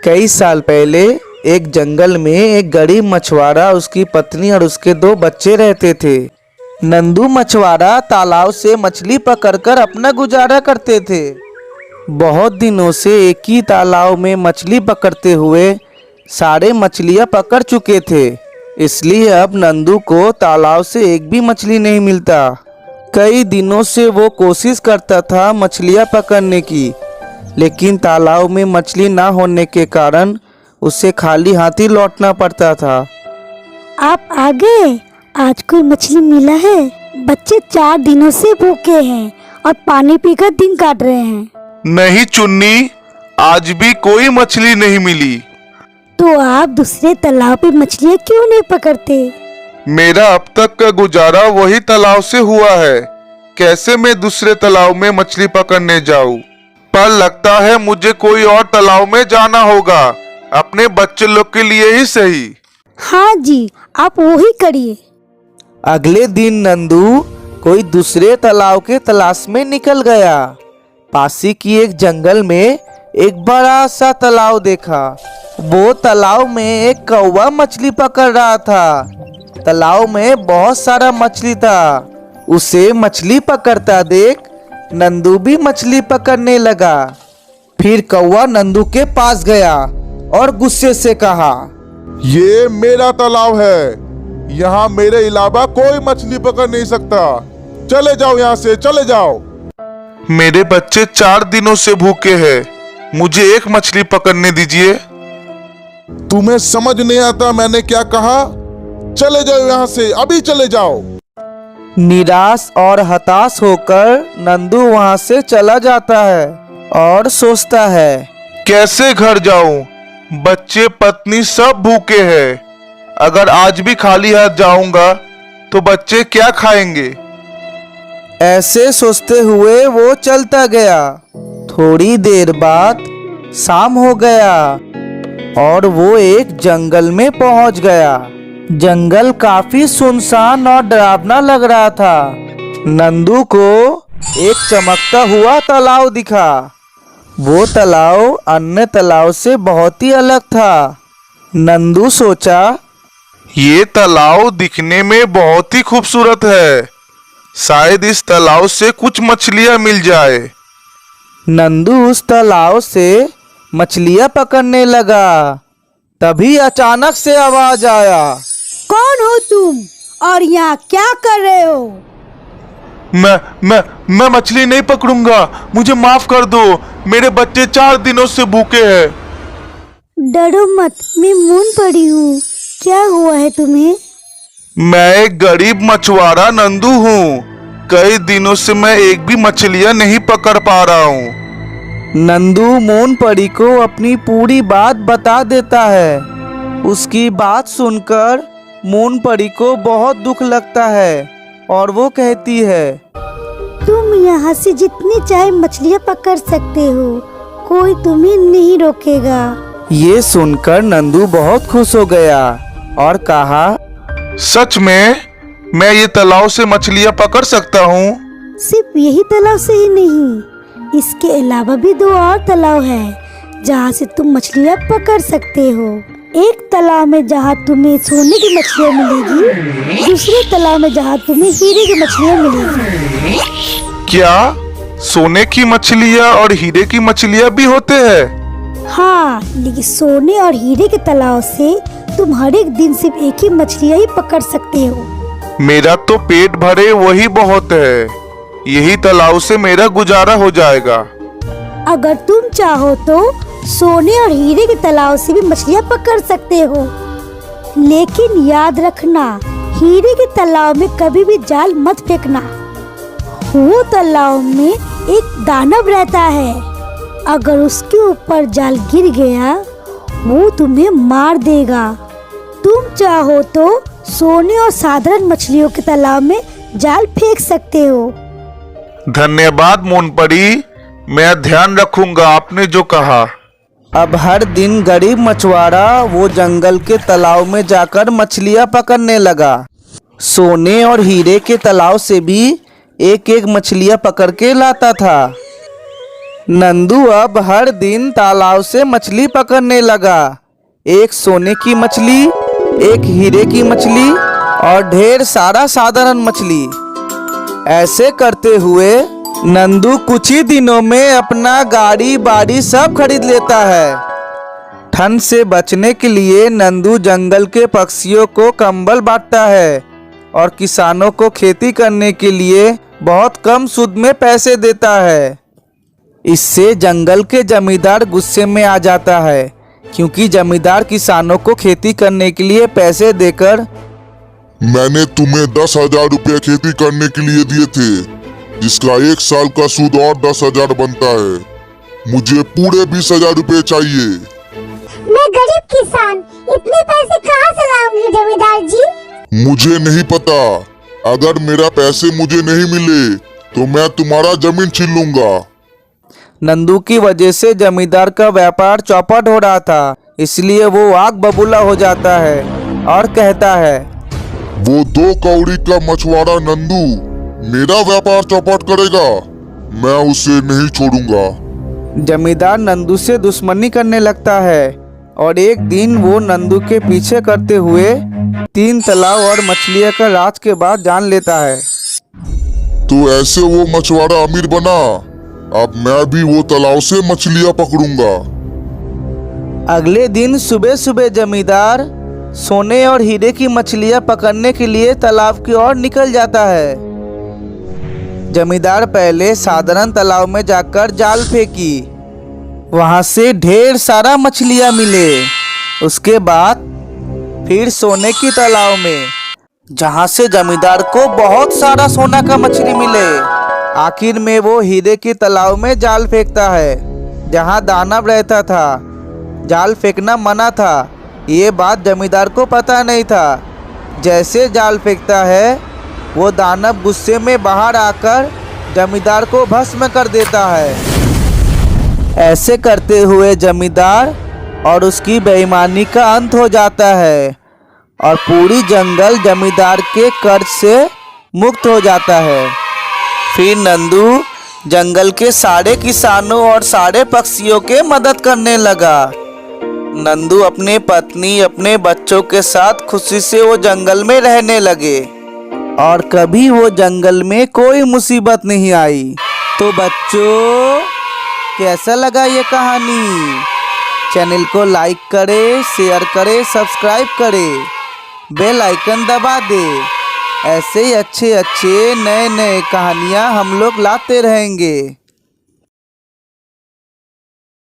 कई साल पहले एक जंगल में एक गरीब मछुआरा, उसकी पत्नी और उसके 2 बच्चे रहते थे। नंदू मछुआरा तालाब से मछली पकड़कर अपना गुजारा करते थे। बहुत दिनों से एक ही तालाब में मछली पकड़ते हुए सारे मछलियां पकड़ चुके थे, इसलिए अब नंदू को तालाब से एक भी मछली नहीं मिलता। कई दिनों से वो कोशिश करता था मछलियां पकड़ने की, लेकिन तालाब में मछली ना होने के कारण उसे खाली हाथ ही लौटना पड़ता था। आप आ गए? आज कोई मछली मिला है? बच्चे 4 दिनों से भूखे हैं और पानी पीकर दिन काट रहे हैं। नहीं चुन्नी, आज भी कोई मछली नहीं मिली। तो आप दूसरे तालाब पे मछलियाँ क्यों नहीं पकड़ते? मेरा अब तक का गुजारा वही तालाब से हुआ है, कैसे मैं दूसरे तालाब में मछली पकड़ने जाऊं? पर लगता है मुझे कोई और तालाब में जाना होगा, अपने बच्चे लोग के लिए ही सही। हाँ जी, आप वही करिए। अगले दिन नंदू कोई दूसरे तालाब के तलाश में निकल गया। पासी की एक जंगल में एक बड़ा सा तालाब देखा। वो तालाब में एक कौवा मछली पकड़ रहा था। तालाब में बहुत सारा मछली था। उसे मछली पकड़ता देख नंदू भी मछली पकड़ने लगा। फिर कौवा नंदू के पास गया और गुस्से से कहा, ये मेरा तालाब है, यहाँ मेरे अलावा कोई मछली पकड़ नहीं सकता। चले जाओ यहाँ से, चले जाओ। मेरे बच्चे 4 दिनों से भूखे हैं, मुझे एक मछली पकड़ने दीजिए। तुम्हें समझ नहीं आता मैंने क्या कहा? चले जाओ यहाँ से, अभी चले जाओ। निराश और हताश होकर नंदू वहां से चला जाता है और सोचता है, कैसे घर जाऊं? बच्चे पत्नी सब भूखे हैं। अगर आज भी खाली हाथ जाऊंगा तो बच्चे क्या खाएंगे? ऐसे सोचते हुए वो चलता गया। थोड़ी देर बाद शाम हो गया और वो एक जंगल में पहुंच गया। जंगल काफी सुनसान और डरावना लग रहा था। नंदू को एक चमकता हुआ तालाब दिखा। वो तालाब अन्य तालाब से बहुत ही अलग था। नंदू सोचा, ये तालाब दिखने में बहुत ही खूबसूरत है, शायद इस तालाब से कुछ मछलियां मिल जाए। नंदू उस तालाब से मछलियां पकड़ने लगा। तभी अचानक से आवाज आया, कौन हो तुम और यहाँ क्या कर रहे हो? मैं मछली नहीं पकड़ूंगा, मुझे माफ कर दो। मेरे बच्चे 4 दिनों से भूखे हैं। डरो मत, मैं मून पड़ी हूँ। क्या हुआ है तुम्हें? मैं एक गरीब मछुआरा नंदू हूँ। कई दिनों से मैं एक भी मछलियाँ नहीं पकड़ पा रहा हूँ। नंदू मून परी को अपनी पूरी बात बता देता है। उसकी बात सुनकर मून परी को बहुत दुख लगता है और वो कहती है, तुम यहाँ से जितनी चाहे मछलियाँ पकड़ सकते हो, कोई तुम्हें नहीं रोकेगा। ये सुनकर नंदू बहुत खुश हो गया और कहा, सच में मैं ये तालाब से मछलियाँ पकड़ सकता हूँ? सिर्फ यही तालाब से ही नहीं, इसके अलावा भी 2 और तालाब है जहाँ से तुम मछलियाँ पकड़ सकते हो। एक तालाब में जहाँ तुम्हें सोने की मछलियाँ मिलेगी, दूसरे तालाब में जहाँ तुम्हें हीरे की मछलियाँ मिलेगी। क्या सोने की मछलियाँ और हीरे की मछलियाँ भी होते हैं? हाँ, लेकिन सोने और हीरे के तालाब से तुम हर एक दिन सिर्फ एक ही मछलियाँ ही पकड़ सकते हो। मेरा तो पेट भरे वही बहुत है, यही तालाब से मेरा गुजारा हो जाएगा। अगर तुम चाहो तो सोने और हीरे के तालाब से भी मछलियाँ पकड़ सकते हो, लेकिन याद रखना, हीरे के तालाब में कभी भी जाल मत फेंकना। वो तालाब में एक दानव रहता है, अगर उसके ऊपर जाल गिर गया वो तुम्हें मार देगा। तुम चाहो तो सोने और साधारण मछलियों के तालाब में जाल फेंक सकते हो। धन्यवाद मून परी, मैं ध्यान रखूंगा आपने जो कहा। अब हर दिन गरीब मछुआरा वो जंगल के तालाब में जाकर मछलियां पकड़ने लगा। सोने और हीरे के तालाब से भी एक एक मछलियां पकड़ के लाता था। नंदू अब हर दिन तालाब से मछली पकड़ने लगा। एक सोने की मछली, एक हीरे की मछली और ढेर सारा साधारण मछली। ऐसे करते हुए नंदू कुछ ही दिनों में अपना गाड़ी बाड़ी सब खरीद लेता है। ठंड से बचने के लिए नंदू जंगल के पक्षियों को कंबल बांटता है और किसानों को खेती करने के लिए बहुत कम सूद में पैसे देता है। इससे जंगल के जमींदार गुस्से में आ जाता है, क्योंकि जमींदार किसानों को खेती करने के लिए पैसे देकर मैंने तुम्हें 10,000 रुपये खेती करने के लिए दिए थे, जिसका 1 साल का सूद और 10,000 बनता है। मुझे पूरे 20,000 रुपये चाहिए। मैं गरीब किसान इतने पैसे कहाँ से लाऊंगी जमींदार जी? मुझे नहीं पता। अगर मेरा पैसे मुझे नहीं मिले तो मैं तुम्हारा जमीन छीन लूंगा। नंदू की वजह से जमींदार का व्यापार चौपट हो रहा था, इसलिए वो आग बबूला हो जाता है और कहता है, वो 2 कौड़ी का मछुआरा नंदू मेरा व्यापार चौपट करेगा, मैं उसे नहीं छोड़ूंगा। जमींदार नंदू से दुश्मनी करने लगता है और एक दिन वो नंदू के पीछे करते हुए 3 तालाब और मछलियाँ का राज के बाद जान लेता है। तो ऐसे वो मछुआरा अमीर बना, अब मैं भी वो तालाब से मछलियाँ पकड़ूंगा। अगले दिन सुबह सुबह जमींदार सोने और हीरे की मछलियाँ पकड़ने के लिए तालाब की ओर निकल जाता है। जमींदार पहले साधारण तालाब में जाकर जाल फेंकी, वहां से ढेर सारा मछलियाँ मिले। उसके बाद फिर सोने की तालाब में, जहां से जमींदार को बहुत सारा सोना का मछली मिले। आखिर में वो हीरे की तालाब में जाल फेंकता है, जहां दानव रहता था। जाल फेंकना मना था, ये बात जमींदार को पता नहीं था। जैसे जाल फेंकता है, वो दानव गुस्से में बाहर आकर जमींदार को भस्म कर देता है। ऐसे करते हुए जमींदार और उसकी बेईमानी का अंत हो जाता है और पूरी जंगल जमींदार के कर्ज से मुक्त हो जाता है। फिर नंदू जंगल के सारे किसानों और सारे पक्षियों के मदद करने लगा। नंदू अपनी पत्नी, अपने बच्चों के साथ खुशी से वो जंगल में रहने लगे और कभी वो जंगल में कोई मुसीबत नहीं आई। तो बच्चों, कैसा लगा ये कहानी? चैनल को लाइक करें, शेयर करें, सब्सक्राइब करें, बेल आइकन दबा दें। ऐसे ही अच्छे अच्छे नए नए कहानियाँ हम लोग लाते रहेंगे।